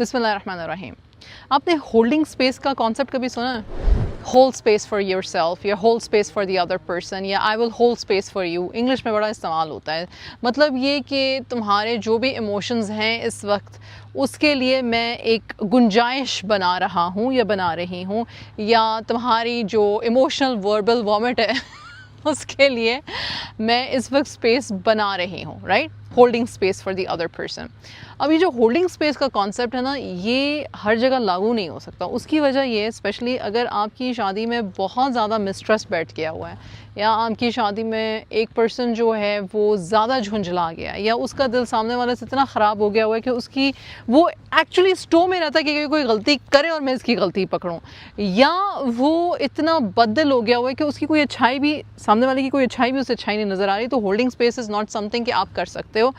बिस्मिल्लाहिर्रहमानिर्रहीम। आपने holding space का कॉन्सेप्ट कभी सुना है? Hold space for yourself या hold space for the other person या I will hold space for you, English में बड़ा इस्तेमाल होता है। मतलब ये कि तुम्हारे जो भी इमोशंस हैं इस वक्त, उसके लिए मैं एक गुंजाइश बना रहा हूँ या बना रही हूँ, या तुम्हारी जो इमोशनल वर्बल वॉमिट है उसके लिए मैं इस वक्त स्पेस बना रही हूँ, right? Holding space for the other person. अब ये जो होल्डिंग स्पेस का कॉन्सेप्ट है ना, ये हर जगह लागू नहीं हो सकता। उसकी वजह ये है, स्पेशली अगर आपकी शादी में बहुत ज़्यादा मिस्ट्रस्ट बैठ गया हुआ है, या आपकी शादी में एक पर्सन जो है वो ज़्यादा झुंझला गया, या उसका दिल सामने वाले से इतना ख़राब हो गया हुआ है कि उसकी वो एक्चुअली स्टो में रहता है कि कोई गलती करे और मैं इसकी गलती पकड़ूं, या वो इतना बददिल हो गया हुआ है कि उसकी कोई अच्छाई भी, सामने वाले की कोई अच्छाई भी उसे अच्छाई नहीं नज़र आ रही। तो holding space is not something कि आप कर सकते हो।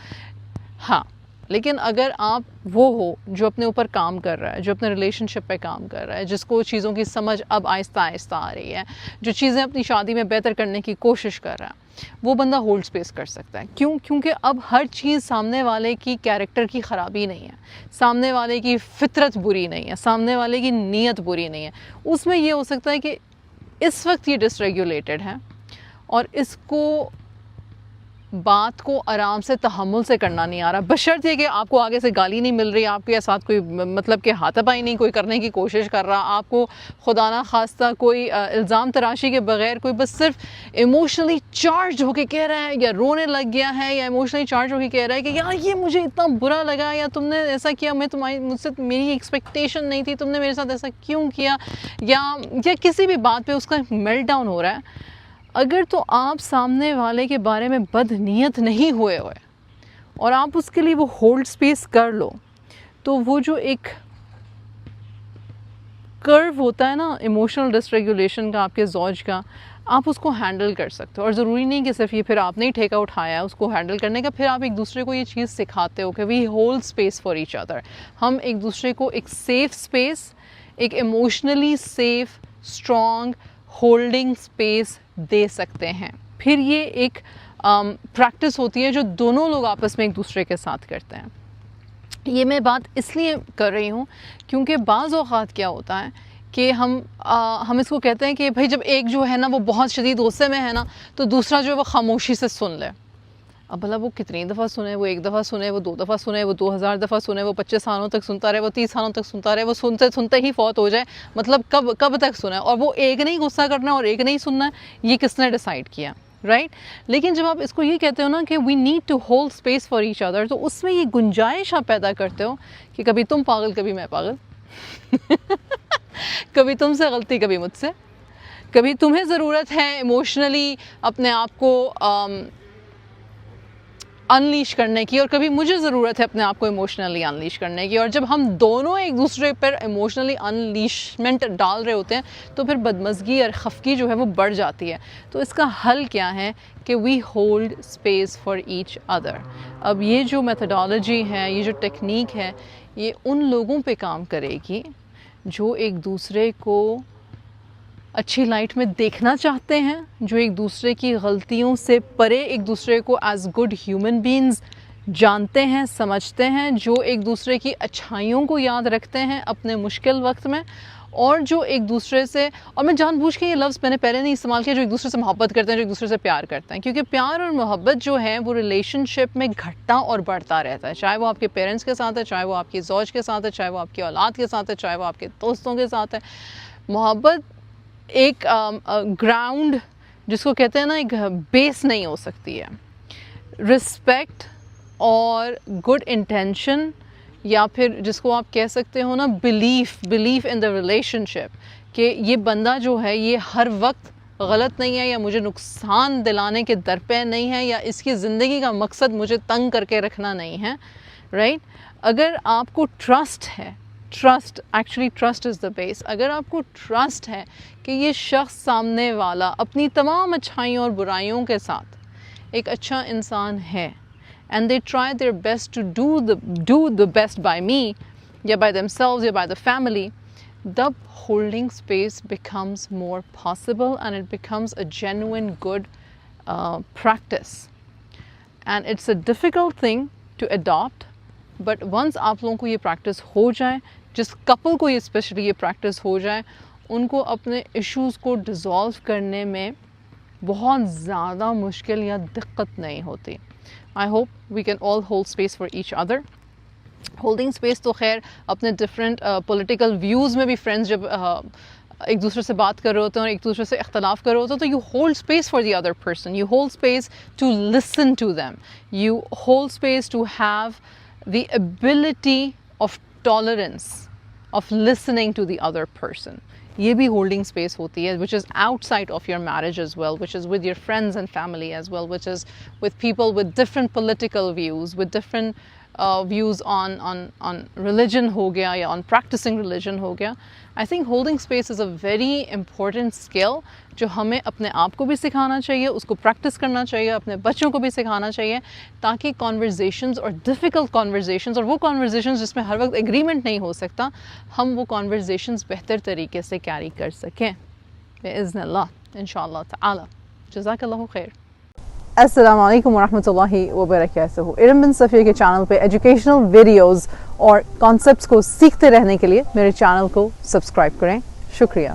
हाँ, लेकिन अगर आप वो हो जो अपने ऊपर काम कर रहा है, जो अपने रिलेशनशिप पे काम कर रहा है, जिसको चीज़ों की समझ अब आहिस्ता आहिस्ता आ रही है, जो चीज़ें अपनी शादी में बेहतर करने की कोशिश कर रहा है, वो बंदा होल्ड स्पेस कर सकता है। क्यों? क्योंकि अब हर चीज़ सामने वाले की कैरेक्टर की ख़राबी नहीं है, सामने वाले की फितरत बुरी नहीं है, सामने वाले की नीयत बुरी नहीं है। उसमें ये हो सकता है कि इस वक्त ये डिसरेगुलेटेड है और इसको बात को आराम से तहम्मुल से करना नहीं आ रहा, बशर्ते कि आपको आगे से गाली नहीं मिल रही, आपके साथ कोई मतलब कि हाथापाई नहीं कोई करने की कोशिश कर रहा, आपको खुदा ना खास्ता कोई इल्ज़ाम तराशी के बगैर कोई बस सिर्फ इमोशनली चार्ज होके कह रहा है, या रोने लग गया है, या इमोशनली चार्ज होके कह रहा है कि यार ये मुझे इतना बुरा लगा, या तुमने ऐसा किया, मैं तुम्हारी मुझसे मेरी एक्सपेक्टेशन नहीं थी, तुमने मेरे साथ ऐसा क्यों किया, या किसी भी बात पर उसका मेल्ट डाउन हो रहा है। अगर तो आप सामने वाले के बारे में बदनीयत नहीं हुए और आप उसके लिए वो होल्ड स्पेस कर लो, तो वो जो एक कर्व होता है ना इमोशनल डिसरेगुलेशन का आपके ज़ौज का, आप उसको हैंडल कर सकते हो। और ज़रूरी नहीं कि सिर्फ ये फिर आपने ही ठेका उठाया है उसको हैंडल करने का, फिर आप एक दूसरे को ये चीज़ सिखाते हो कि we hold space for each other. हम एक दूसरे को एक सेफ़ स्पेस, एक emotionally safe strong holding space दे सकते हैं। फिर ये एक प्रैक्टिस होती है जो दोनों लोग आपस में एक दूसरे के साथ करते हैं। ये मैं बात इसलिए कर रही हूँ क्योंकि बाज़ औक़ात क्या होता है कि हम इसको कहते हैं कि भाई जब एक जो है ना वो बहुत शदीद गुस्से में है ना, तो दूसरा जो है वो खामोशी से सुन ले। अब भला वो कितनी दफ़ा सुने, वो एक दफ़ा सुने, वो 2 दफ़ा सुने, वो 2000 दफ़ा सुने, वो 25 सालों तक सुनता रहे, वो 30 सालों तक सुनता रहे, वो सुनते सुनते ही फौत हो जाए, मतलब कब तक सुना है? और वो एक नहीं गुस्सा करना है और एक नहीं सुनना है, ये किसने डिसाइड किया, राइट? लेकिन जब आप इसको ये कहते हो ना कि we need to hold space for each other, तो उसमें ये गुंजाइश आप पैदा करते हो कि कभी तुम पागल कभी मैं पागल कभी तुमसे गलती कभी मुझसे, कभी तुम्हें ज़रूरत है इमोशनली अपने आप को अनलीश करने की, और कभी मुझे ज़रूरत है अपने आप को इमोशनली अनलीश करने की। और जब हम दोनों एक दूसरे पर इमोशनली अनलीशमेंट डाल रहे होते हैं, तो फिर बदमज़गी और खफगी जो है वो बढ़ जाती है। तो इसका हल क्या है कि we hold space for each other. अब ये जो मेथडोलॉजी है, ये जो टेक्निक है, ये उन लोगों पे काम करेगी जो एक दूसरे को अच्छी लाइट में देखना चाहते हैं, जो एक दूसरे की गलतियों से परे एक दूसरे को एज गुड ह्यूमन बीइंग्स जानते हैं, समझते हैं, जो एक दूसरे की अच्छाइयों को याद रखते हैं अपने मुश्किल वक्त में, और जो एक दूसरे से, और मैं जानबूझ के ये लफ्ज़ मैंने पहले नहीं इस्तेमाल किया, जो एक दूसरे से मोहब्बत करते हैं, जो एक दूसरे से प्यार करते हैं। क्योंकि प्यार और मोहब्बत जो है वो रिलेशनशिप में घटता और बढ़ता रहता है, चाहे वो आपके पेरेंट्स के साथ है, चाहे वो आपकी ज़ौज के साथ है, चाहे वो आपकी औलाद के साथ है, चाहे वो आपके दोस्तों के साथ है। मोहब्बत एक ग्राउंड जिसको कहते हैं ना, एक बेस नहीं हो सकती है। रिस्पेक्ट और गुड इंटेंशन, या फिर जिसको आप कह सकते हो ना बिलीफ इन द रिलेशनशिप, कि ये बंदा जो है ये हर वक्त गलत नहीं है, या मुझे नुकसान दिलाने के दर पे नहीं है, या इसकी ज़िंदगी का मकसद मुझे तंग करके रखना नहीं है, राइट? अगर आपको ट्रस्ट है, ट्रस्ट इज़ द बेस। अगर आपको ट्रस्ट है कि ये शख्स सामने वाला अपनी तमाम अच्छाइयों और बुराइयों के साथ एक अच्छा इंसान है, and they try their best to do the best by me, या by themselves, या by the family, the holding space becomes more possible, and it becomes a genuine good practice. And it's a difficult thing to adopt, but once آپ لوگوں کو یہ practice ہو جائے, جس کپل کو یہ اسپیشلی یہ پریکٹس ہو جائے, ان کو اپنے ایشوز کو ڈیزالو کرنے میں بہت زیادہ مشکل یا دقت نہیں ہوتی. I hope we can all hold space for each other. Holding space تو خیر اپنے ڈفرینٹ پولیٹیکل ویوز میں بھی فرینڈس جب ایک دوسرے سے بات کر رہے ہوتے ہیں اور ایک دوسرے سے اختلاف کر رہے ہوتے ہیں تو you hold space for the other person, you hold space to listen to them, you hold space to have the ability of tolerance of listening to the other person. یہ بھی ہولڈنگ اسپیس ہوتی ہے which is outside of your marriage as well, which is with your friends and family as well, which is with people with different political views, with different views on religion ہو گیا یا آن practising religion ہو گیا. I think holding space is a very important skill جو ہمیں اپنے آپ کو بھی سکھانا چاہیے, اس کو پریکٹس کرنا چاہیے, اپنے بچوں کو بھی سکھانا چاہیے, تاکہ کانورزیشنز اور ڈیفیکلٹ کانورزیشنز اور وہ کانورزیشنز جس میں ہر وقت ایگریمنٹ نہیں ہو سکتا, ہم وہ کانورزیشنز بہتر طریقے سے کیری کر سکیں بإذن اللہ انشاءاللہ تعالی. جزاک اللہ خیر. السلام علیکم ورحمۃ اللہ وبرکاتہ. ارم بن صفیہ کے چینل پہ ایجوکیشنل ویڈیوز اور کانسیپٹس کو سیکھتے رہنے کے لیے میرے چینل کو سبسکرائب کریں. شکریہ.